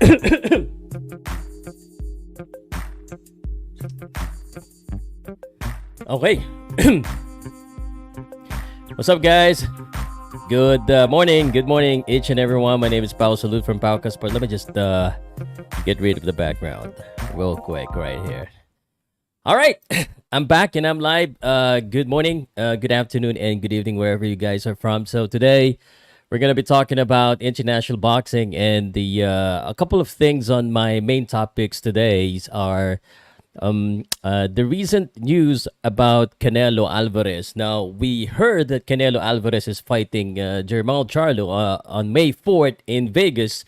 Okay. What's up, guys? Good morning, each and everyone. My name is Salud from Powcast Sports. Let me just get rid of the background real quick right here. All right, I'm back and I'm live. Good morning, good afternoon, and good evening wherever you guys are from. So today we're gonna be talking about international boxing, and a couple of things on my main topics today are the recent news about Canelo Alvarez. Now, we heard that Canelo Alvarez is fighting Jermall Charlo on May 4th in Vegas,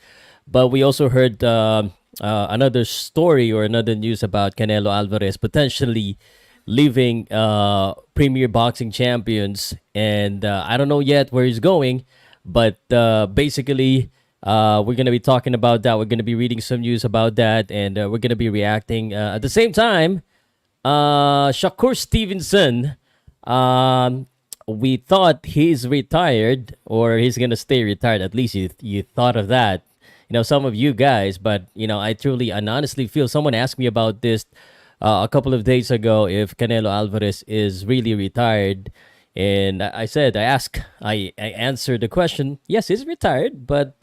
but we also heard another story or another news about Canelo Alvarez potentially leaving Premier Boxing Champions, and I don't know yet where he's going, but basically we're going to be talking about that. We're going to be reading some news about that, and we're going to be reacting. At the same time, Shakur Stevenson, we thought he's retired or he's going to stay retired. At least you thought of that. You know, some of you guys, but, you know, I truly and honestly feel someone asked me about this a couple of days ago if Canelo Alvarez is really retired. And I answered the question, yes, he's retired, but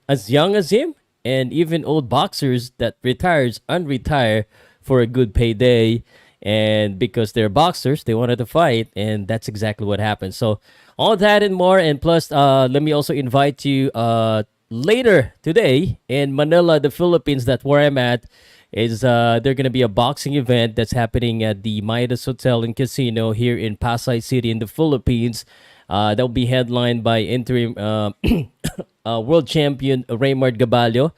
as young as him, and even old boxers that unretire for a good payday, and because they're boxers, they wanted to fight, and that's exactly what happened. So all that and more, and plus, let me also invite you later today in Manila, the Philippines, that's where I'm at. Is there going to be a boxing event that's happening at the Midas Hotel and Casino here in Pasay City in the Philippines. That will be headlined by interim world champion Raymond Gaballo,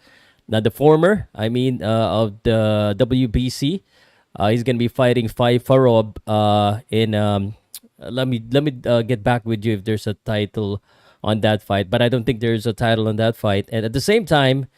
now the former, of the WBC. He's going to be fighting Fai Farob in. Let me get back with you if there's a title on that fight, but I don't think there's a title on that fight. And at the same time,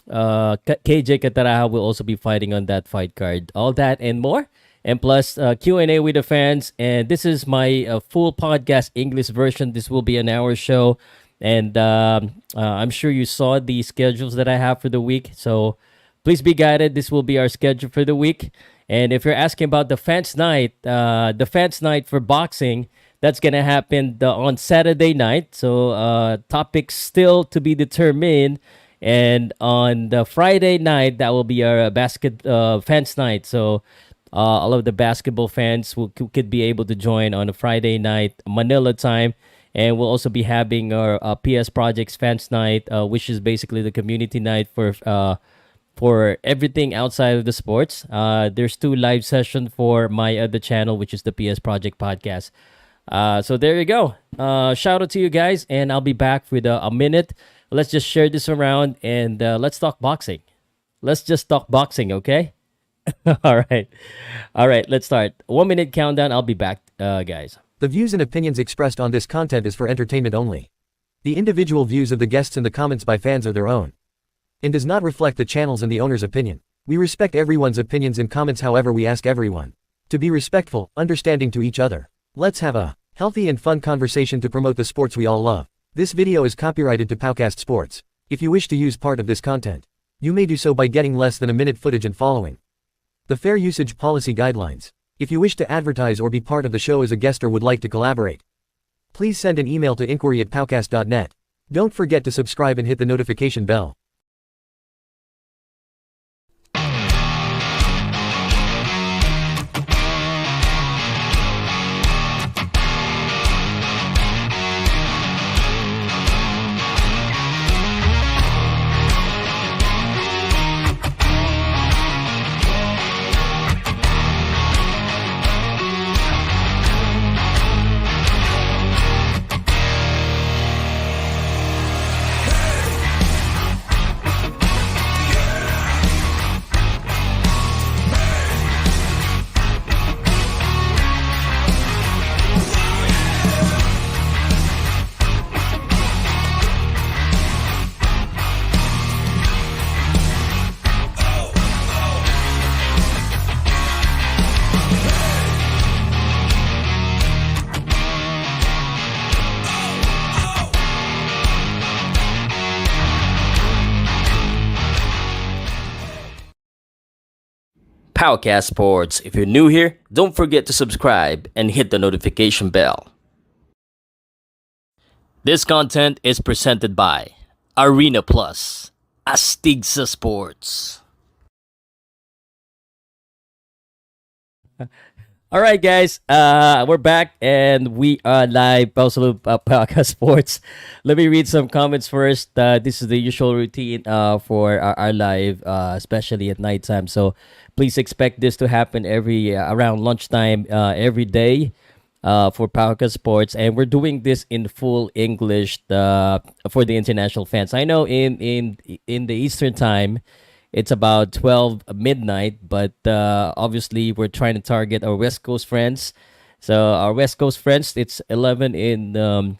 KJ Cataraha will also be fighting on that fight card. All that and more, and plus Q&A with the fans. And this is my full podcast English version. This will be an hour show, and I'm sure you saw the schedules that I have for the week, so please be guided. This will be our schedule for the week. And if you're asking about the fans night for boxing, that's gonna happen on Saturday night. So topics still to be determined. And on the Friday night, that will be our fans night. So all of the basketball fans could be able to join on a Friday night, Manila time. And we'll also be having our PS Projects fans night, which is basically the community night for everything outside of the sports. There's 2 live sessions for my other channel, which is the PS Project Podcast. So there you go. Shout out to you guys, and I'll be back with a minute. Let's just share this around, and let's talk boxing. Let's just talk boxing, okay? All right. Let's start. 1 minute countdown. I'll be back, guys. The views and opinions expressed on this content is for entertainment only. The individual views of the guests and the comments by fans are their own, and does not reflect the channel's and the owner's opinion. We respect everyone's opinions and comments, however we ask everyone to be respectful, understanding to each other. Let's have a healthy and fun conversation to promote the sports we all love. This video is copyrighted to Powcast Sports. If you wish to use part of this content, you may do so by getting less than a minute footage and following the fair usage policy guidelines. If you wish to advertise or be part of the show as a guest or would like to collaborate, please send an email to inquiry@powcast.net. Don't forget to subscribe and hit the notification bell. Powcast Sports. If you're new here, don't forget to subscribe and hit the notification bell. This content is presented by Arena Plus, Astigsa Sports. All right, guys. We're back and we are live. Salud, Powcast Sports. Let me read some comments first. This is the usual routine for our live, especially at nighttime. So please expect this to happen every around lunchtime every day for Powcast Sports, and we're doing this in full English for the international fans. I know in the Eastern time it's about 12 midnight, but obviously we're trying to target our West Coast friends. So our West Coast friends, it's 11 in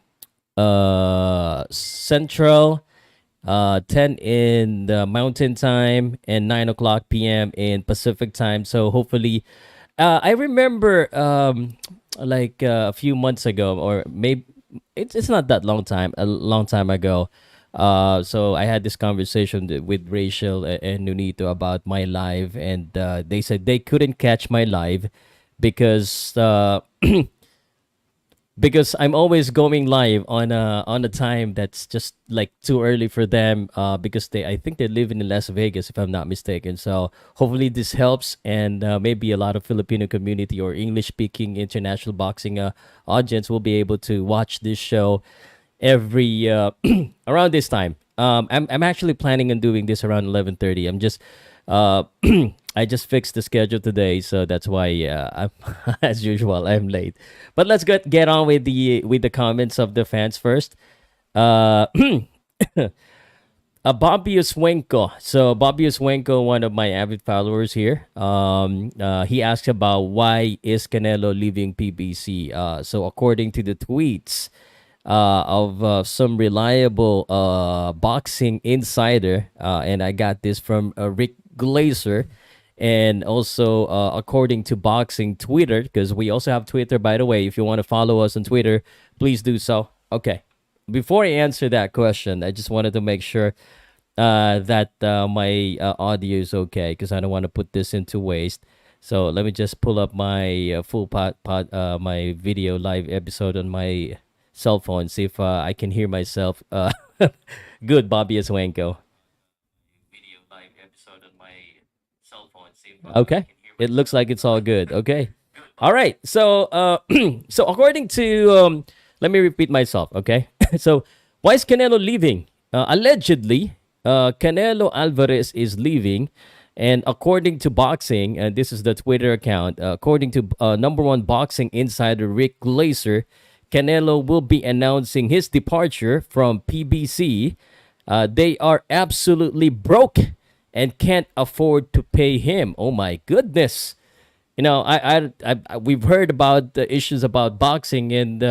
Central, 10 in the Mountain Time, and 9 o'clock p.m. in Pacific Time. So hopefully, I remember like a few months ago, or maybe it's not that a long time ago. So I had this conversation with Rachel and Nunito about my live, and they said they couldn't catch my live because because I'm always going live on a time that's just like too early for them. Because I think they live in Las Vegas, if I'm not mistaken. So hopefully this helps, and maybe a lot of Filipino community or English speaking international boxing audience will be able to watch this show every around this time. I'm actually planning on doing this around 11:30. I'm just I just fixed the schedule today, so that's why I'm, as usual I'm late. But let's get on with the comments of the fans first. Uh, Bobby Oswenko. So Bobby Oswenko, one of my avid followers here. He asked about why is Canelo leaving PBC. So according to the tweets of some reliable boxing insider, and I got this from Rick Glazer, and also according to boxing Twitter, because we also have Twitter, by the way. If you want to follow us on Twitter, please do so. Okay, before I answer that question, I just wanted to make sure that my audio is okay, because I don't want to put this into waste. So let me just pull up my full my video live episode on my cell phone, see if I can hear myself. Good, Bobby Oswenko. Okay. It looks like it's all good. Okay. All right. So so according to let me repeat myself, okay? So why is Canelo leaving? Allegedly, Canelo Alvarez is leaving, and according to boxing, and this is the Twitter account, according to number one boxing insider Rick Glazer, Canelo will be announcing his departure from PBC. They are absolutely broke and can't afford to pay him. Oh my goodness! You know, we've heard about the issues about boxing, and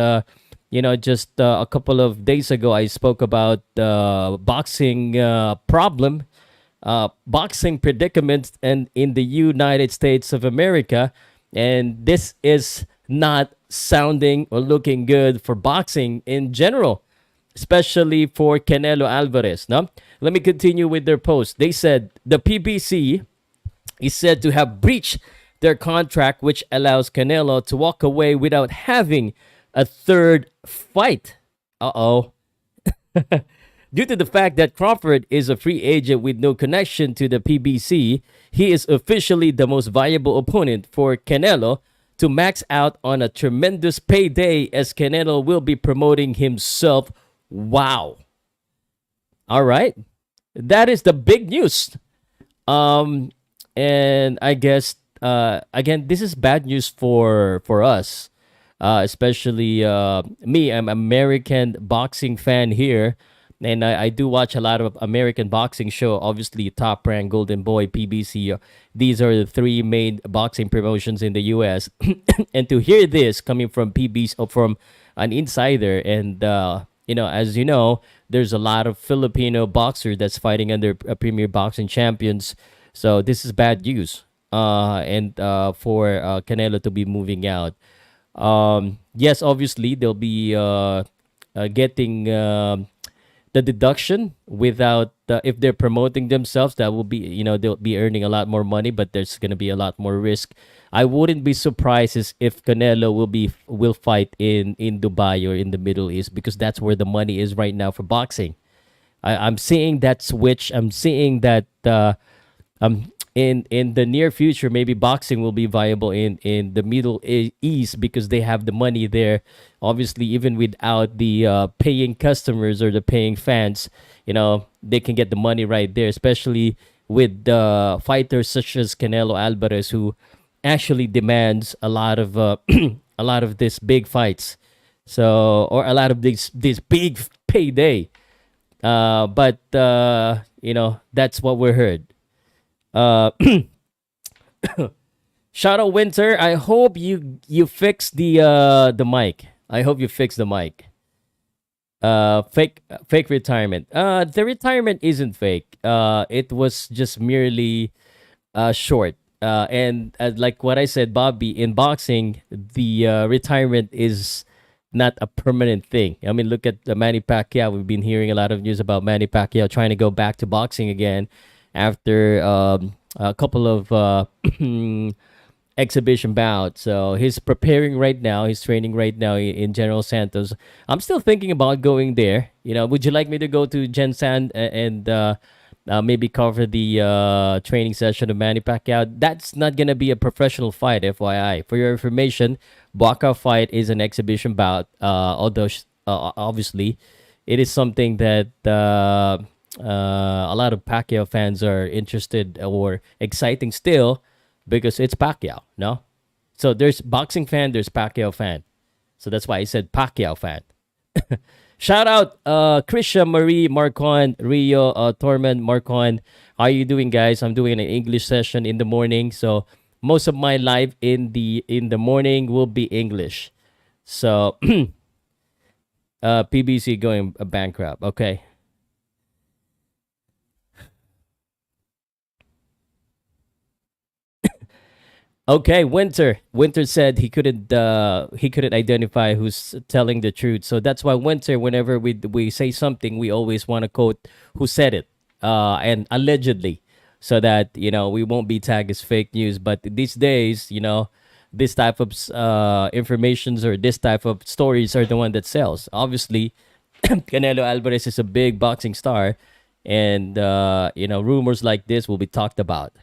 you know, just a couple of days ago, I spoke about boxing problem, boxing predicaments, and in the United States of America, and this is not sounding or looking good for boxing in general, especially for Canelo Alvarez. No, let me continue with their post. They said the PBC is said to have breached their contract, which allows Canelo to walk away without having a third fight. Uh-oh. Due to the fact that Crawford is a free agent with no connection to the PBC, he is officially the most viable opponent for Canelo to max out on a tremendous payday, as Canelo will be promoting himself. Wow. All right. That is the big news. And I guess again, this is bad news for us, especially me. I'm American boxing fan here, and I do watch a lot of American boxing show. Obviously, Top Rank, Golden Boy, PBC. These are the three main boxing promotions in the U.S. And to hear this coming from PBC or from an insider, and you know, as you know, there's a lot of Filipino boxers that's fighting under premier boxing champions. So this is bad news. And for Canelo to be moving out. Yes, obviously they'll be getting the deduction without if they're promoting themselves, that will be, they'll be earning a lot more money, but there's going to be a lot more risk. I wouldn't be surprised if Canelo will fight in Dubai or in the Middle East, because that's where the money is right now for boxing. I'm seeing that switch. I'm seeing that in the near future, maybe boxing will be viable in the East, because they have the money there. Obviously, even without the paying customers or the paying fans, they can get the money right there. Especially with fighters such as Canelo Alvarez, who actually demands a lot of a lot of these big fights, so, or a lot of these big payday. But that's what we heard. Uh, Shadow Winter, I hope you fix the mic. I hope you fix the mic. Fake retirement. The retirement isn't fake. It was just merely short. And like what I said, Bobby, in boxing, the retirement is not a permanent thing. I mean, look at the Manny Pacquiao. We've been hearing a lot of news about Manny Pacquiao trying to go back to boxing again after a couple of exhibition bouts. So he's preparing right now. He's training right now in General Santos. I'm still thinking about going there. Would you like me to go to Gen San and maybe cover the training session of Manny Pacquiao? That's not gonna be a professional fight, FYI. For your information, Baka fight is an exhibition bout. Although obviously, it is something that a lot of Pacquiao fans are interested or exciting still, because it's Pacquiao, no? So there's boxing fan, there's Pacquiao fan. So that's why I said Pacquiao fan. Shout out Krisha, Marie, Marcon, Rio, Torment, Marcon. How are you doing, guys? I'm doing an English session in the morning. So most of my live in the morning will be English. So PBC going bankrupt. Okay. Okay, Winter. Winter said he couldn't identify who's telling the truth. So that's why, Winter, whenever we say something, we always want to quote who said it, and allegedly, so that we won't be tagged as fake news. But these days, this type of informations or this type of stories are the one that sells. Obviously, Canelo Alvarez is a big boxing star, and rumors like this will be talked about.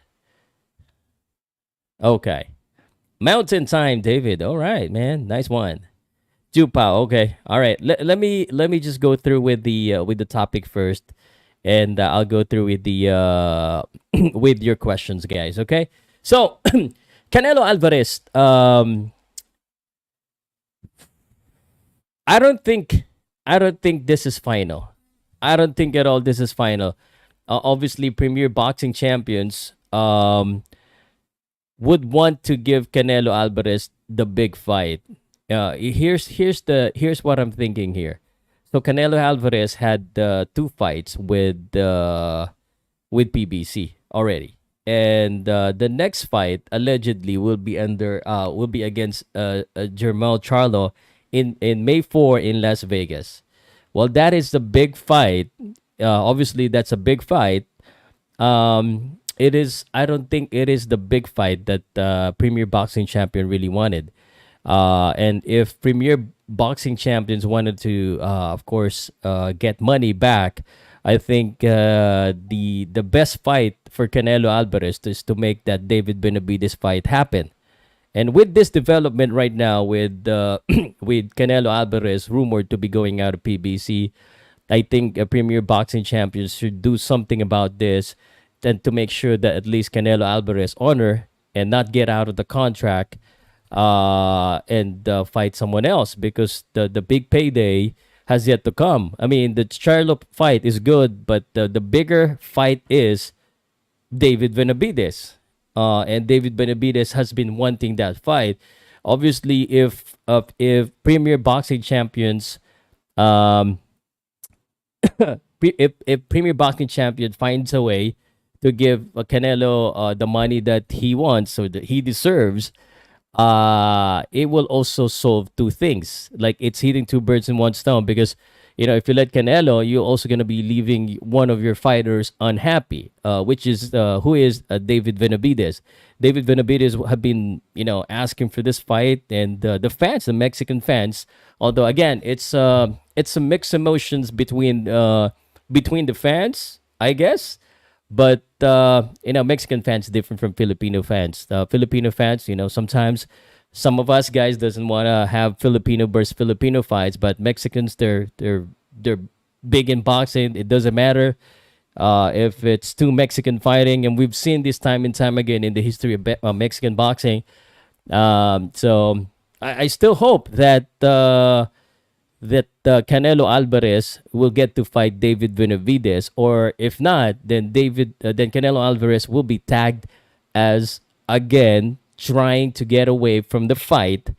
Okay. Mountain time, David. All right, man. Nice one. Jupao. Okay. All right. Let me just go through with the topic first, and I'll go through with the with your questions, guys. Okay. So, Canelo Alvarez. I don't think I don't think this is final. I don't think at all this is final. Obviously, premier boxing champions would want to give Canelo Alvarez the big fight. Here's what I'm thinking here. So Canelo Alvarez had two fights with PBC already, and the next fight allegedly will be against Jermel Charlo in May 4 in Las Vegas. Well, that is the big fight. Obviously, that's a big fight. It is. I don't think it is the big fight that Premier Boxing Champion really wanted. And if Premier Boxing Champions wanted to, of course, get money back, I think the best fight for Canelo Alvarez is to make that David Benavidez fight happen. And with this development right now, with with Canelo Alvarez rumored to be going out of PBC, I think Premier Boxing Champions should do something about this, and to make sure that at least Canelo Alvarez honor and not get out of the contract, and fight someone else, because the big payday has yet to come. I mean, the Charlo fight is good, but the bigger fight is David Benavidez. And David Benavidez has been wanting that fight. Obviously, if Premier Boxing Champions, um, if Premier Boxing Champion finds a way to give Canelo the money that he wants, so that he deserves, it will also solve two things. Like, it's hitting two birds in one stone, because if you let Canelo, you're also gonna be leaving one of your fighters unhappy, which is who is David Benavidez. David Benavidez have been asking for this fight, and the fans, the Mexican fans. Although again, it's some mixed emotions between the fans, I guess. But Mexican fans different from Filipino fans. Filipino fans, sometimes some of us guys doesn't want to have Filipino versus Filipino fights, but Mexicans, they're big in boxing. It doesn't matter if it's two Mexican fighting, and we've seen this time and time again in the history of Mexican boxing. So I still hope that Canelo Alvarez will get to fight David Benavidez, or if not, then Canelo Alvarez will be tagged as again trying to get away from the fight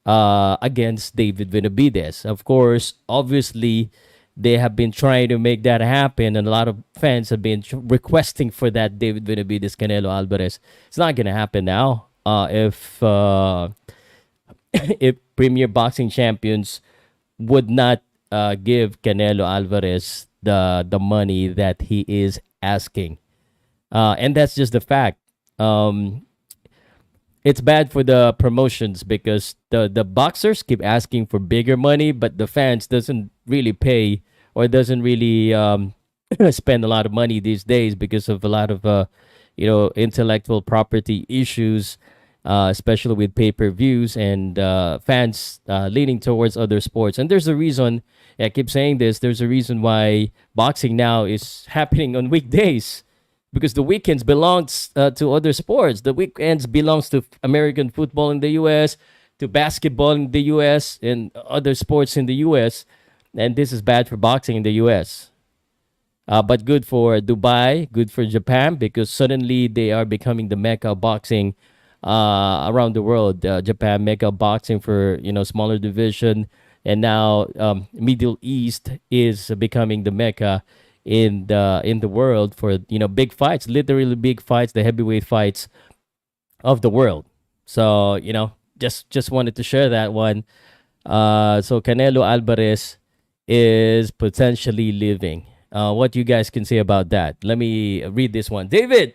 against David Benavidez. Of course, obviously, they have been trying to make that happen, and a lot of fans have been requesting for that David Benavidez Canelo Alvarez. It's not gonna happen now. If if Premier Boxing Champions would not give Canelo Alvarez the money that he is asking, and that's just the fact. It's bad for the promotions because the boxers keep asking for bigger money, but the fans doesn't really pay or doesn't really spend a lot of money these days because of a lot of intellectual property issues, especially with pay-per-views and fans leaning towards other sports. And there's a reason, I keep saying this, there's a reason why boxing now is happening on weekdays, because the weekends belongs to other sports. The weekends belongs to American football in the U.S., to basketball in the U.S., and other sports in the U.S., and this is bad for boxing in the U.S. But good for Dubai, good for Japan, because suddenly they are becoming the mecca of boxing around the world. Japan mecca of boxing for smaller division, and now Middle East is becoming the mecca in the world for big fights, literally big fights, the heavyweight fights of the world. So just wanted to share that one. So Canelo Alvarez is potentially living. What you guys can say about that? Let me read this one. David,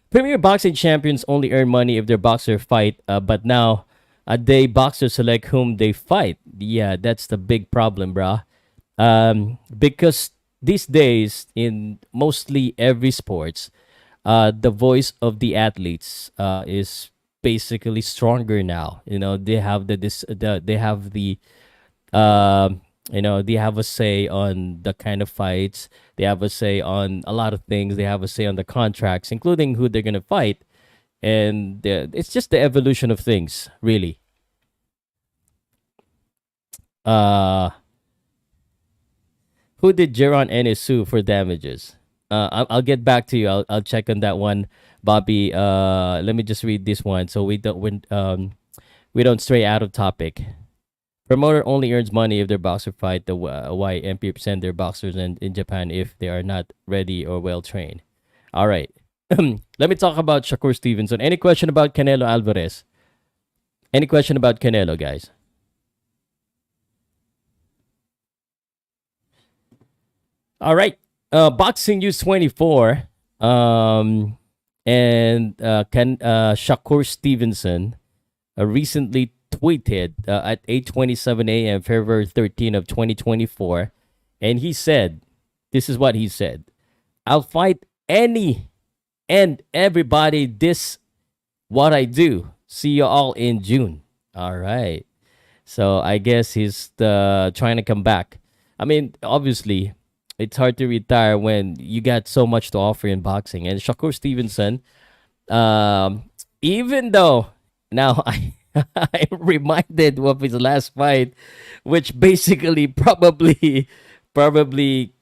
Premier Boxing Champions only earn money if their boxer fight, but now they boxers select whom they fight. Yeah, that's the big problem, brah. Because these days, in mostly every sports, the voice of the athletes is basically stronger now. They have they have the they have a say on the kind of fights. They have a say on a lot of things. They have a say on the contracts, including who they're gonna fight. And it's just the evolution of things, really. Uh, who did Jaron Ennis sue for damages? I'll get back to you. I'll check on that one, Bobby. Let me just read this one so we don't stray out of topic. Promoter only earns money if their boxer fight. The why MP send their boxers in Japan if they are not ready or well trained. All right. Let me talk about Shakur Stevenson. Any question about Canelo Alvarez? Any question about Canelo, guys? All right. Boxing News 24. And Shakur Stevenson recently tweeted at 8:27 a.m. February 13 of 2024, and he said, "This is what he said: I'll fight any and everybody. This what I do. See you all in June." All right. So I guess he's trying to come back. I mean, obviously, it's hard to retire when you got so much to offer in boxing. And Shakur Stevenson, even though now I'm reminded of his last fight, which basically probably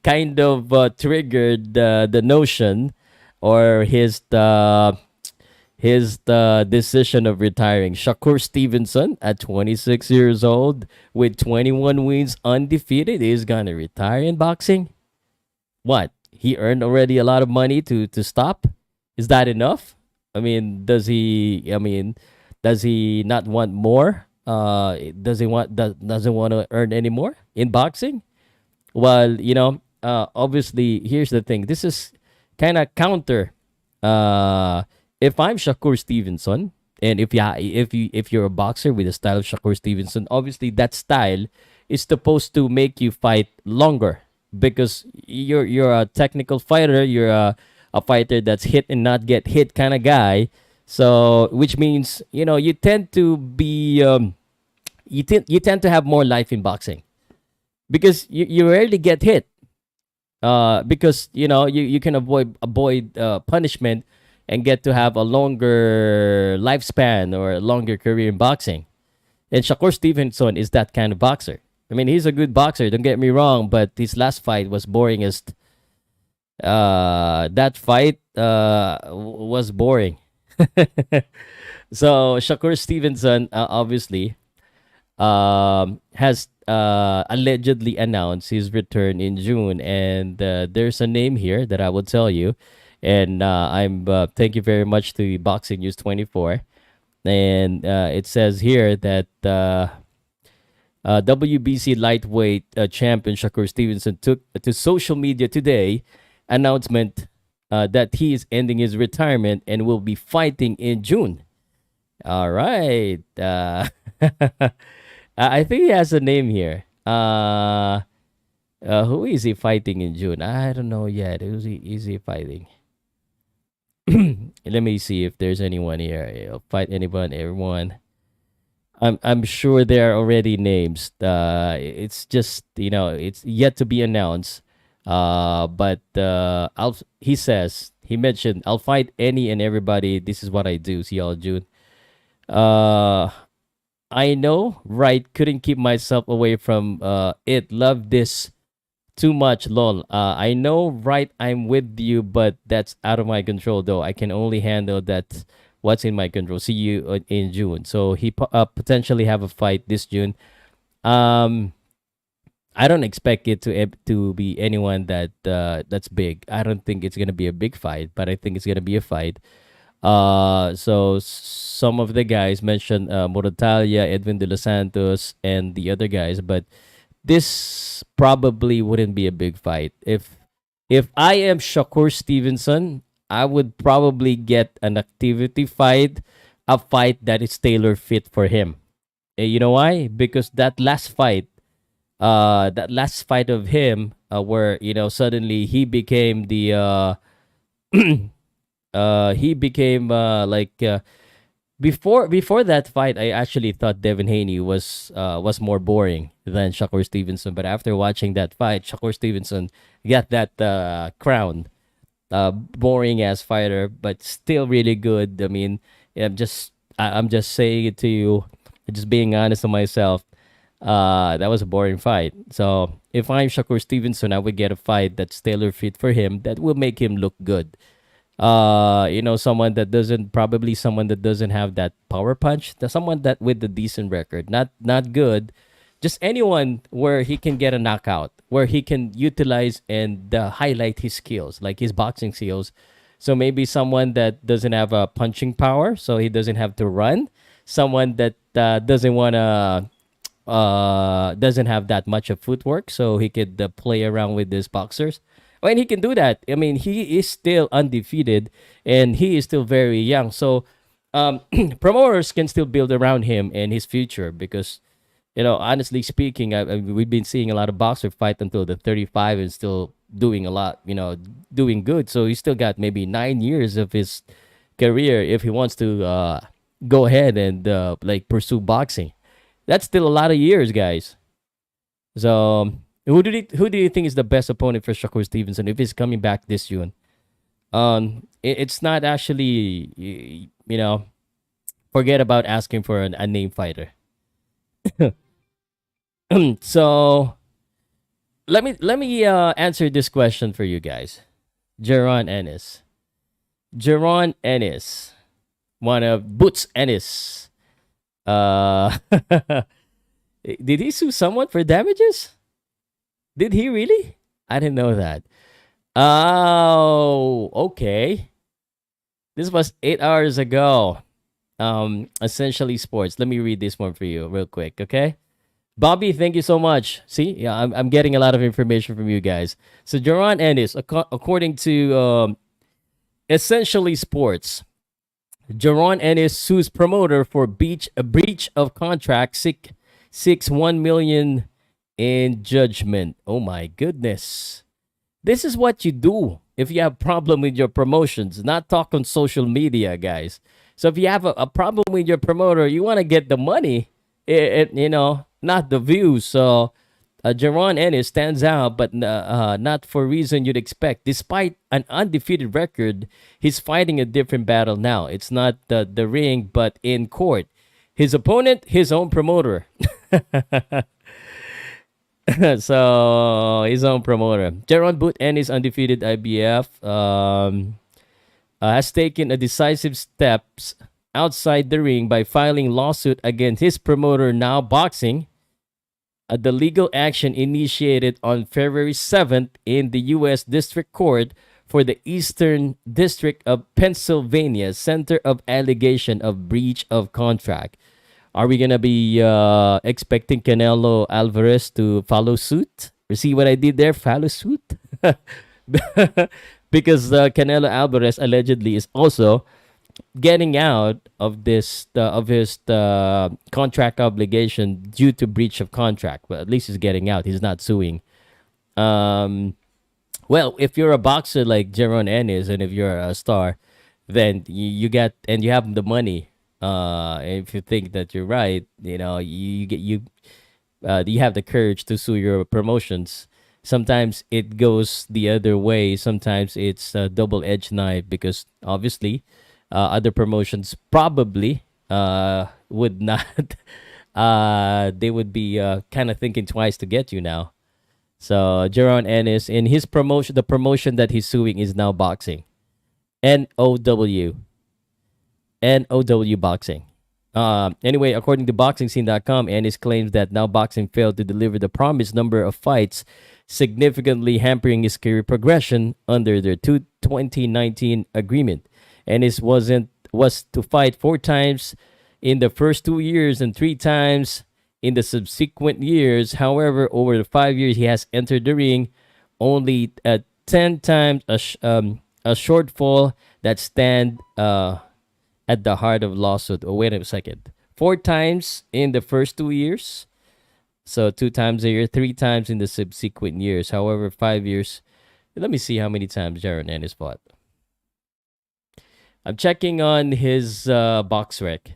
kind of triggered the notion or his decision of retiring. Shakur Stevenson, at 26 years old with 21 wins undefeated, is gonna retire in boxing. What? He earned already a lot of money to stop? Is that enough? I mean, does he? I mean, does he not want more? Doesn't want to earn any more in boxing? While obviously, here's the thing. This is kind of counter. Uh, if I'm Shakur Stevenson, and if you're a boxer with the style of Shakur Stevenson, obviously that style is supposed to make you fight longer because you're a technical fighter. You're a fighter that's hit and not get hit kind of guy. So which means you tend to be you tend to have more life in boxing because you rarely get hit because you can avoid punishment and get to have a longer lifespan or a longer career in boxing. And Shakur Stevenson is that kind of boxer. I mean, he's a good boxer. Don't get me wrong, but his last fight was boringest. That fight was boring. So Shakur Stevenson obviously has allegedly announced his return in June, and there's a name here that I will tell you, and I'm thank you very much to Boxing News 24, and it says here that WBC lightweight champion Shakur Stevenson took to social media today announcement that he is ending his retirement and will be fighting in June. All right. I think he has a name here. Who is he fighting in June? I don't know yet. Is he fighting? Let me see if there's anyone here. He'll fight anyone, everyone. I'm sure there are already names. It's just it's yet to be announced. But he mentioned I'll fight any and everybody. This is what I do. See y'all June. Uh, I know, right? Couldn't keep myself away from it. Love this too much, lol. I know, right? I'm with you, but that's out of my control, though. I can only handle that. What's in my control? See you in June. So he potentially have a fight this June. Um, I don't expect it to be anyone that's big. I don't think it's gonna be a big fight, but I think it's gonna be a fight. So some of the guys mentioned Moratalia, Edwin de los Santos, and the other guys, but this probably wouldn't be a big fight. If I am Shakur Stevenson, I would probably get an activity fight, a fight that is tailor fit for him. You know why? Because that last fight of him, where suddenly he became like before that fight, I actually thought Devin Haney was more boring than Shakur Stevenson. But after watching that fight, Shakur Stevenson got that crown, boring ass fighter, but still really good. I mean, I'm just saying it to you, just being honest to myself. That was a boring fight. So if I'm Shakur Stevenson, I would get a fight that's tailor fit for him that will make him look good. Someone that doesn't have that power punch, someone that with a decent record, not good, just anyone where he can get a knockout, where he can utilize and highlight his skills, like his boxing skills. So maybe someone that doesn't have a punching power, so he doesn't have to run. Someone that doesn't have that much of footwork, so he could play around with these boxers. When he can do that, I mean, he is still undefeated and he is still very young. So promoters can still build around him and his future because, honestly speaking, we've been seeing a lot of boxers fight until the 35 and still doing a lot, doing good. So he still got maybe 9 years of his career if he wants to go ahead and pursue boxing. That's still a lot of years, guys. So who do you think is the best opponent for Shakur Stevenson if he's coming back this June? It's not actually forget about asking for a name fighter. So let me answer this question for you guys. Jaron Ennis. Jaron Ennis, one of Boots Ennis. Uh, did he sue someone for damages? Did he really? I didn't know that. Oh, okay. This was 8 hours ago. Essentially sports. Let me read this one for you real quick, okay? Bobby, thank you so much. See, yeah, I'm getting a lot of information from you guys. So Jaron Ennis, according to Essentially Sports, Jaron Ennis sues promoter for a breach of contract, seeks 1 million in judgment. Oh my goodness. This is what you do if you have problem with your promotions. Not talk on social media, guys. So if you have a problem with your promoter, you want to get the money, not the views. So Jaron Ennis stands out, but not for reason you'd expect. Despite an undefeated record, he's fighting a different battle now. It's not the ring, but in court. His opponent, his own promoter. So his own promoter. Jaron Boot Ennis, undefeated IBF, has taken a decisive steps outside the ring by filing lawsuit against his promoter, Now Boxing. The legal action initiated on February 7th in the U.S. District Court for the Eastern District of Pennsylvania, center of allegation of breach of contract. Are we gonna be expecting Canelo Alvarez to follow suit? You see what I did there? Follow suit, because Canelo Alvarez allegedly is also getting out of this of his contract obligation due to breach of contract. But at least he's getting out. He's not suing. Um, well, if you're a boxer like Jaron Ennis, and if you're a star, then you get and you have the money. If you think that you're right, you have the courage to sue your promotions. Sometimes it goes the other way. Sometimes it's a double-edged knife because obviously, other promotions probably would not. They would be kind of thinking twice to get you now. So Jaron Ennis in his promotion, the promotion that he's suing is Now Boxing, NOW, NOW Boxing. Anyway, according to BoxingScene.com, Ennis claims that Now Boxing failed to deliver the promised number of fights, significantly hampering his career progression under their 2019 agreement. Ennis was to fight 4 times in the first 2 years and 3 times in the subsequent years. However, over the 5 years he has entered the ring, only 10 times a shortfall that stand at the heart of lawsuit. Oh, wait a second. 4 times in the first 2 years. So 2 times a year, 3 times in the subsequent years. However, 5 years. Let me see how many times Jaron Ennis fought. I'm checking on his box rec.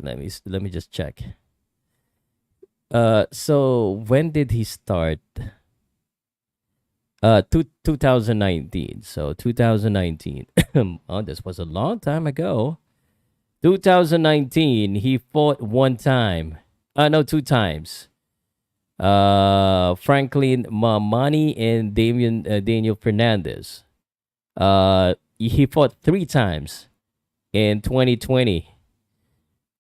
Let me just check. So when did he start? 2019. So 2019. Oh, this was a long time ago. 2019, he fought 1 time. No, 2 times. Franklin Mamani and Daniel Fernandez. He fought 3 times in 2020.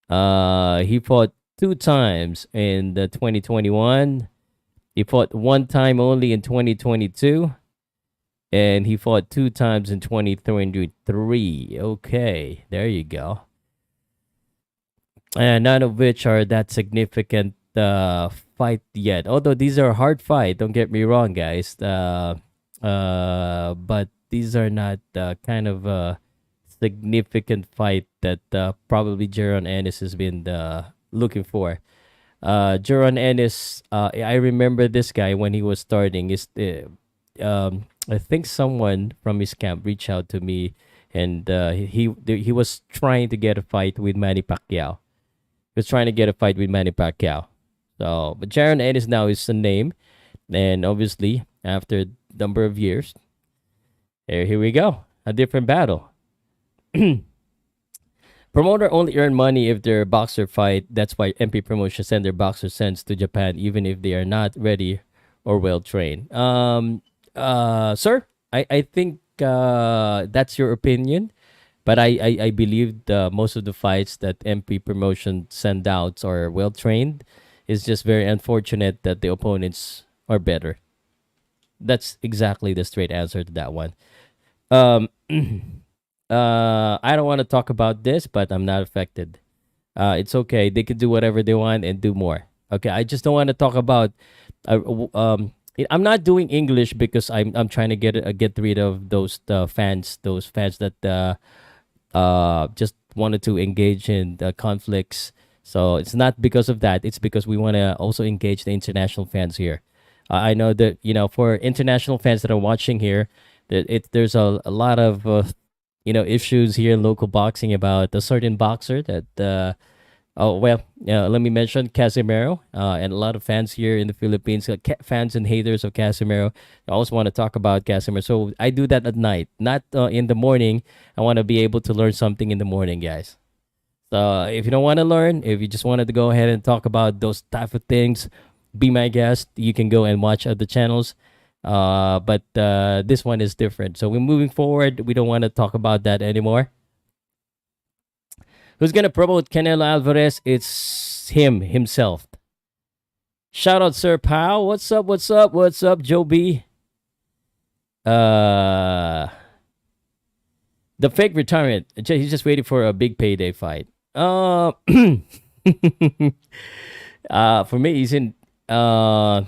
He fought 2 times in the 2021. He fought 1 time only in 2022. And he fought 2 times in 2023. Okay, there you go. And none of which are that significant fight yet. Although these are hard fight, don't get me wrong, guys. But these are not kind of significant fight that probably Jaron Ennis has been looking for. Jaron Ennis, I remember this guy when he was starting. I think someone from his camp reached out to me, and he was trying to get a fight with Manny Pacquiao. He was trying to get a fight with Manny Pacquiao. So, but Jaron Ennis now is the name, and obviously after a number of years, here we go, a different battle. Promoter only earn money if their boxer fight. That's why MP Promotion send their boxer sends to Japan even if they are not ready or well trained. Sir, I think that's your opinion, but I believe most of the fights that MP Promotion send out are well trained. It's just very unfortunate that the opponents are better. That's exactly the straight answer to that one. Um, I don't want to talk about this, but I'm not affected. It's okay. They can do whatever they want and do more. Okay, I just don't want to talk about. I'm not doing English because I'm trying to get rid of those fans that just wanted to engage in the conflicts. So it's not because of that. It's because we want to also engage the international fans here. I know that for international fans that are watching here, that there's a lot of issues here in local boxing about a certain boxer that oh well, let me mention Casimiro, and a lot of fans here in the Philippines, fans and haters of Casimiro. I also want to talk about Casimiro. So I do that at night, not in the morning. I want to be able to learn something in the morning, guys. So if you don't want to learn, if you just wanted to go ahead and talk about those type of things, be my guest. You can go and watch other channels. But this one is different. So we're moving forward. We don't want to talk about that anymore. Who's gonna promote Canelo Alvarez? It's himself. Shout out Sir Pow. What's up? What's up? What's up, Joe B? The fake retirement. He's just waiting for a big payday fight. For me, he's in. I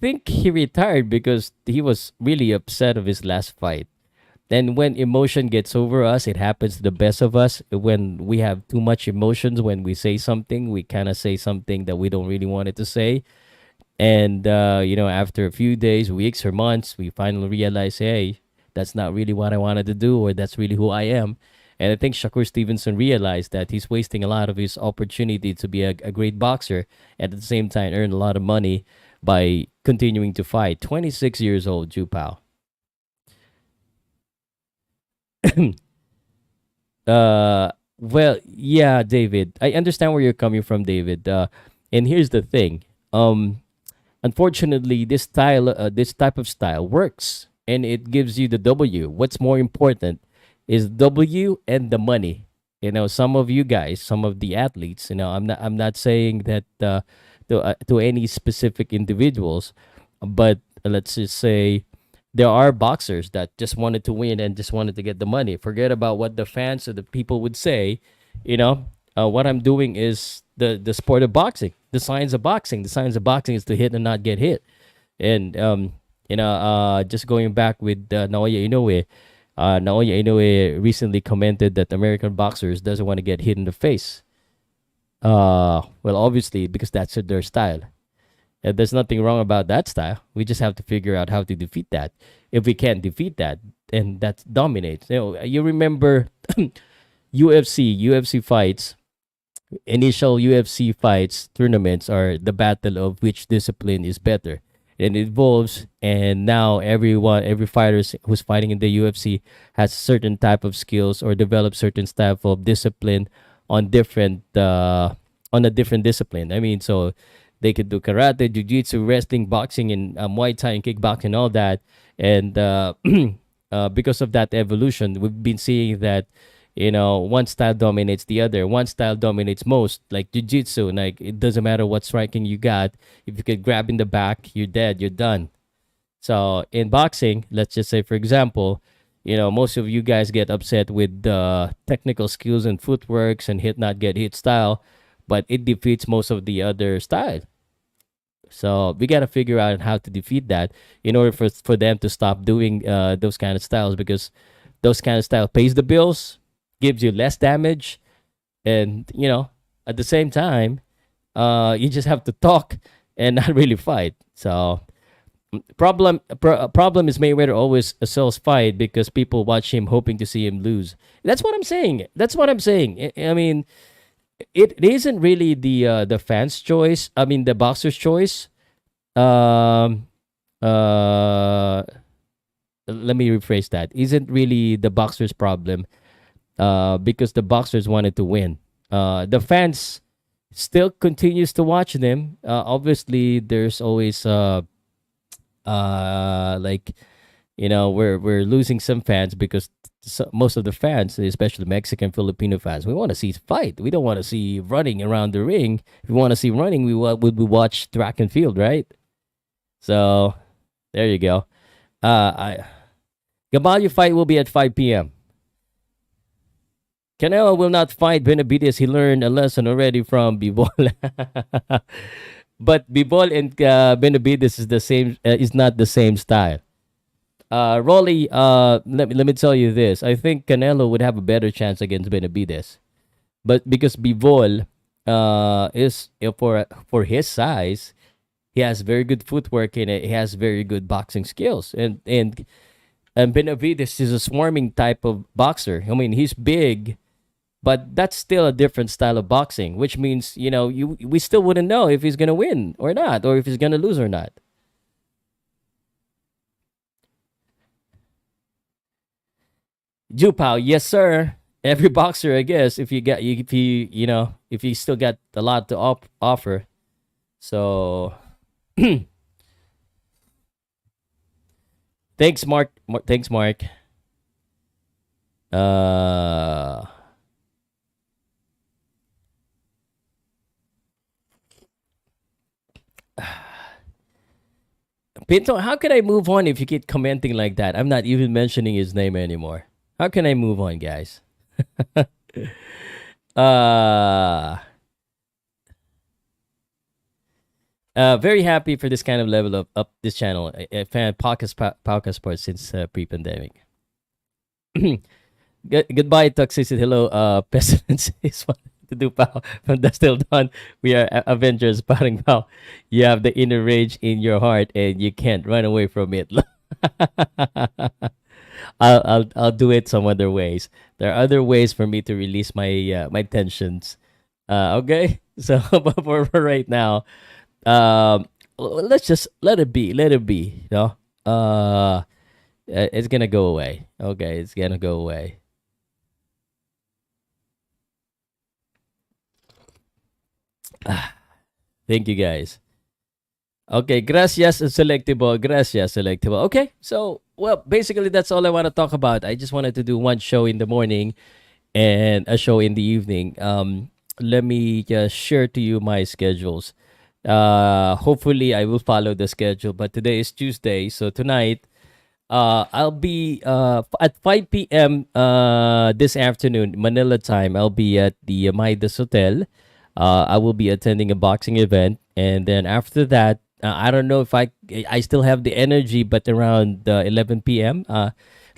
think he retired because he was really upset of his last fight. Then when emotion gets over us, it happens to the best of us. When we have too much emotions, when we say something, we kind of say something that we don't really want it to say. And after a few days, weeks, or months, we finally realize, hey, that's not really what I wanted to do, or that's really who I am. And I think Shakur Stevenson realized that he's wasting a lot of his opportunity to be a great boxer, and at the same time earn a lot of money by continuing to fight. 26 years old, Ju Pao. Well, yeah, David. I understand where you're coming from, David. And here's the thing. Unfortunately, this type of style works, and it gives you the W. What's more important is W and the money. Some of you guys, some of the athletes. I'm not saying that to any specific individuals, but let's just say there are boxers that just wanted to win and just wanted to get the money. Forget about what the fans or the people would say. What I'm doing is the sport of boxing, the science of boxing. The science of boxing is to hit and not get hit. And just going back with Naoya Inoue. Naoya Inoue recently commented that American boxers doesn't want to get hit in the face. Well, obviously because that's their style. There's nothing wrong about that style. We just have to figure out how to defeat that. If we can't defeat that, and that dominates. You remember UFC fights, initial UFC fights, tournaments are the battle of which discipline is better. And it evolves, and now every fighter who's fighting in the UFC has certain type of skills or develop certain type of discipline on a different discipline. I mean, so they could do karate, jiu-jitsu, wrestling, boxing, and Muay Thai and kickboxing, all that. And because of that evolution, we've been seeing that one style dominates the other. One style dominates most, like jiu-jitsu. Like, it doesn't matter what striking you got. If you get grabbed in the back, you're dead. You're done. So in boxing, let's just say, for example, most of you guys get upset with the technical skills and footworks and hit not get hit style, but it defeats most of the other style. So we got to figure out how to defeat that in order for them to stop doing those kind of styles, because those kind of style pays the bills, gives you less damage, and at the same time, you just have to talk and not really fight. So problem is Mayweather always sells fight because people watch him hoping to see him lose. That's what I'm saying. I mean, it isn't really the fans' choice. I mean, the boxer's choice. Um, uh, Let me rephrase that. Isn't really the boxer's problem. Because the boxers wanted to win. The fans still continues to watch them. Obviously, there's always like we're losing some fans because most of the fans, especially Mexican, Filipino fans, we want to see fight. We don't want to see running around the ring. If we want to see running, would we watch track and field, right? So there you go. I Gabalio fight will be at 5 p.m. Canelo will not fight Benavidez. He learned a lesson already from Bivol. But Bivol and Benavidez is the same. Is not the same style. Rolly, let me tell you this. I think Canelo would have a better chance against Benavidez, but because Bivol is for his size, he has very good footwork and he has very good boxing skills, and Benavidez is a swarming type of boxer. I mean, he's big, but that's still a different style of boxing, which means we still wouldn't know if he's gonna win or not, or if he's gonna lose or not. Jupao, yes sir. Every boxer, I guess, if you still got a lot to offer. So thanks, Mark. Thanks, Mark. Uh, Pinto, how can I move on if you keep commenting like that? I'm not even mentioning his name anymore. How can I move on, guys? uh, very happy for this kind of level of up this channel. A fan Powcast Sports since pre-pandemic. Goodbye, Toxicity. Hello, Pestilence is what to do, pal. From the still done. We are Avengers, paring pal. You have the inner rage in your heart, and you can't run away from it. I'll do it some other ways. There are other ways for me to release my tensions. Okay, so but for right now, let's just let it be. Let it be. It's gonna go away. Okay, it's gonna go away. Thank you guys. Okay, gracias selectable. Gracias selectable. Okay, so well, basically that's all I want to talk about. I just wanted to do one show in the morning and a show in the evening. Let me just share to you my schedules. Hopefully I will follow the schedule. But today is Tuesday, so tonight I'll be at 5 p.m. This afternoon, Manila time. I'll be at the Maidas Hotel. I will be attending a boxing event, and then after that, I don't know if I still have the energy, but around 11 p.m.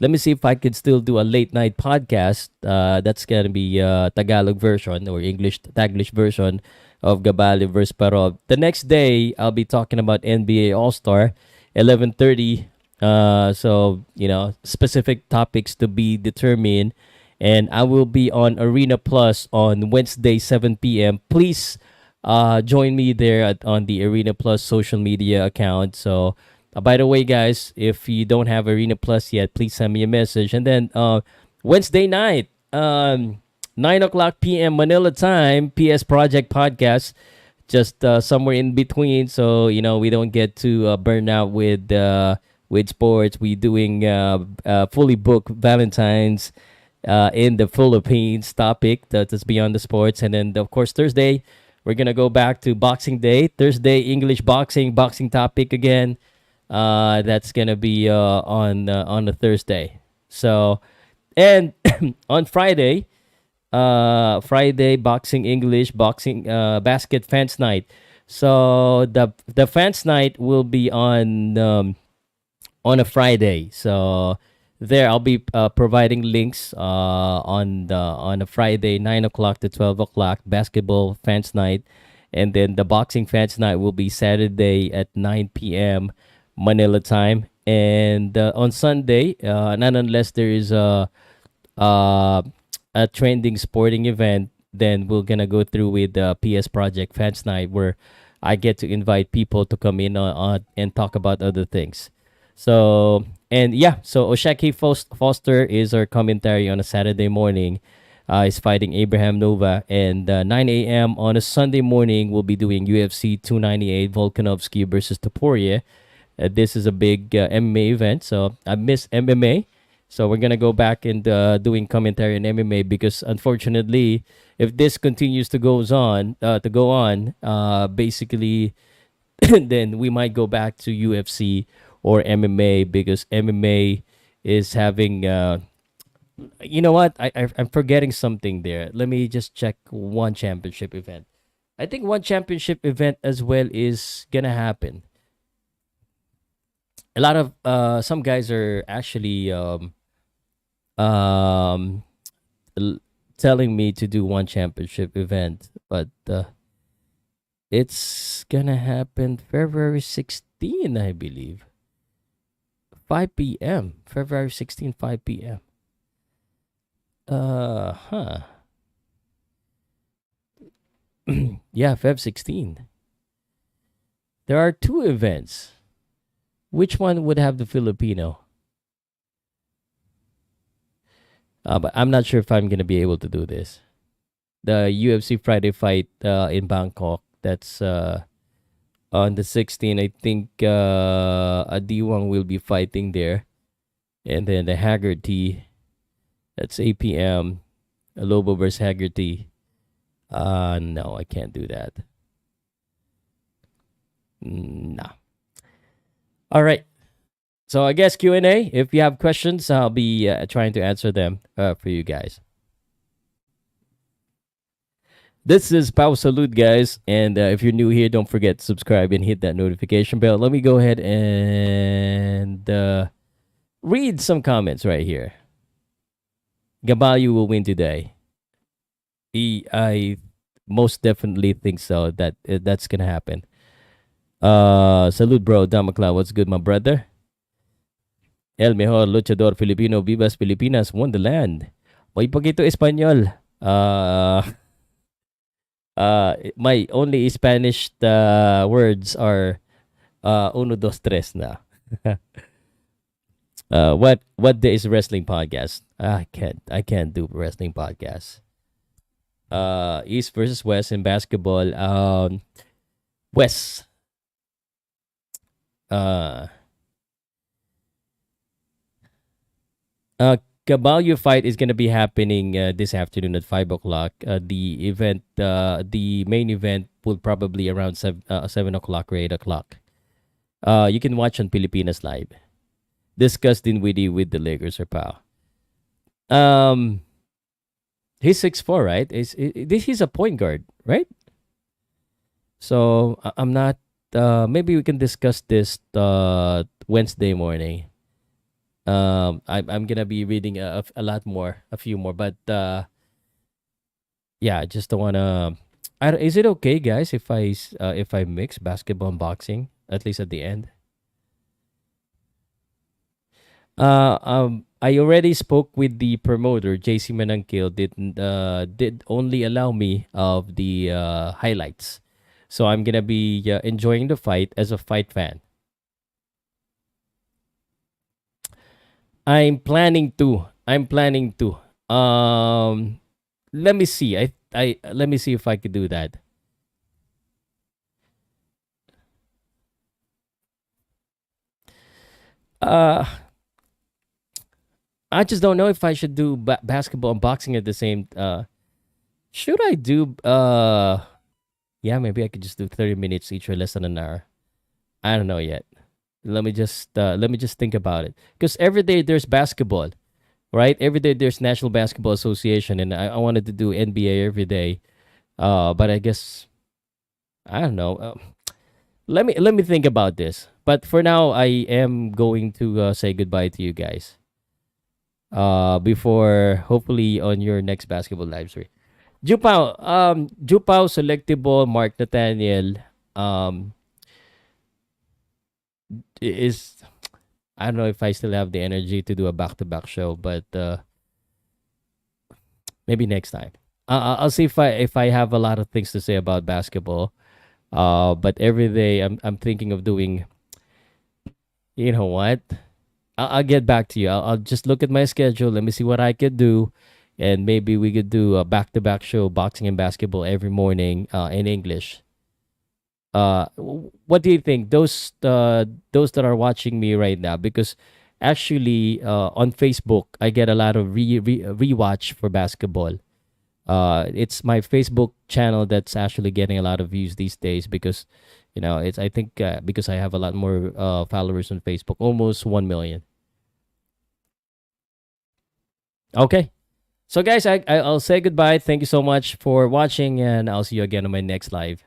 Let me see if I could still do a late night podcast. That's gonna be Tagalog version or Taglish version of Gabali versus Parov. The next day, I'll be talking about NBA All Star, 11:30. So specific topics to be determined, and I will be on Arena Plus on Wednesday 7 p.m. Please join me there on the Arena Plus social media account. So by the way, guys, if you don't have Arena Plus yet, please send me a message. And then Wednesday night, 9 o'clock p.m. Manila time, PS Project Podcast, just somewhere in between, so we don't get to burn out with sports. We doing fully booked Valentine's in the Philippines topic that's beyond the sports. And then of course Thursday we're gonna go back to Boxing Day. Thursday English boxing topic again. That's gonna be on a Thursday. So and on Friday, Friday boxing English boxing basket fans night. So the fans night will be on a Friday. So there I'll be providing links on a Friday 9 o'clock to 12 o'clock basketball fans night, and then the boxing fans night will be Saturday at 9 p.m. Manila time, and on Sunday, not unless there is a trending sporting event, then we're gonna go through with the PS Project fans night where I get to invite people to come in and talk about other things. So and yeah, so Oshaki Foster is our commentary on a Saturday morning. Is fighting Abraham Nova, and 9 a.m. on a Sunday morning we'll be doing UFC 298 Volkanovski versus Topuria. This is a big MMA event, so I miss MMA. So we're gonna go back and doing commentary on MMA because unfortunately, if this continues to go on, basically, then we might go back to UFC or MMA because MMA is having You know what? I'm forgetting something there. Let me just check one championship event. I think one championship event as well is gonna happen. A lot of some guys are actually um l- telling me to do one championship event, but it's gonna happen February 16, I believe. 5 p.m. February 16, 5 p.m. Huh. Yeah, Feb 16. There are two events. Which one would have the Filipino? But I'm not sure if I'm gonna be able to do this. The UFC Friday fight in Bangkok. That's on the 16th. I think a D1 will be fighting there, and then the Haggerty. That's 8 p.m. Lobo versus Haggerty. No, I can't do that. No. All right. So I guess Q&A. If you have questions, I'll be trying to answer them for you guys. This is Pau Salud, guys. And if you're new here, don't forget to subscribe and hit that notification bell. Let me go ahead and read some comments right here. Gabayu will win today. I most definitely think so. That's gonna happen. Salud, bro. Damakla, what's good, my brother? El mejor luchador Filipino, Vivas Pilipinas, Wonderland. May poquito Espanyol. My only Spanish words are uno, dos, tres na. What day is wrestling podcast? I can't do wrestling podcast. East versus West in basketball. West. Uh, Caballo fight is gonna be happening this afternoon at 5 o'clock. The main event will probably around 7 o'clock or 8 o'clock. You can watch on Pilipinas Live. Discuss Dinwiddie with the Lakers or Pau. Um, he's 6'4", right? He's a point guard, right? So I'm not. Maybe we can discuss this Wednesday morning. I'm gonna be reading a lot more, a few more, but yeah, I just don't wanna. Is it okay, guys, if I mix basketball and boxing at least at the end? I already spoke with the promoter, JC Manangkil. Did only allow me of the highlights, so I'm gonna be enjoying the fight as a fight fan. I'm planning to. I'm planning to. Let me see. I let me see if I could do that. Uh, I just don't know if I should do basketball and boxing at the same. Should I do? Yeah, maybe I could just do 30 minutes each or less than an hour. I don't know yet. Let me just think about it. Because every day there's basketball, right? Every day there's National Basketball Association, and I wanted to do NBA every day. But I guess I don't know. Let me think about this. But for now, I am going to say goodbye to you guys. Before hopefully on your next basketball live stream. Jupao, Selectable, Mark Nathaniel, um, is I don't know if I still have the energy to do a back-to-back show, but maybe next time. I'll see if I have a lot of things to say about basketball. But every day I'm thinking of doing. You know what? I'll get back to you. I'll just look at my schedule. Let me see what I could do, and maybe we could do a back-to-back show, boxing and basketball every morning in English. What do you think? Those that are watching me right now, because actually on Facebook I get a lot of rewatch for basketball. It's my Facebook channel that's actually getting a lot of views these days because, it's I think because I have a lot more followers on Facebook, almost 1 million. Okay. So guys, I'll say goodbye. Thank you so much for watching, and I'll see you again on my next live.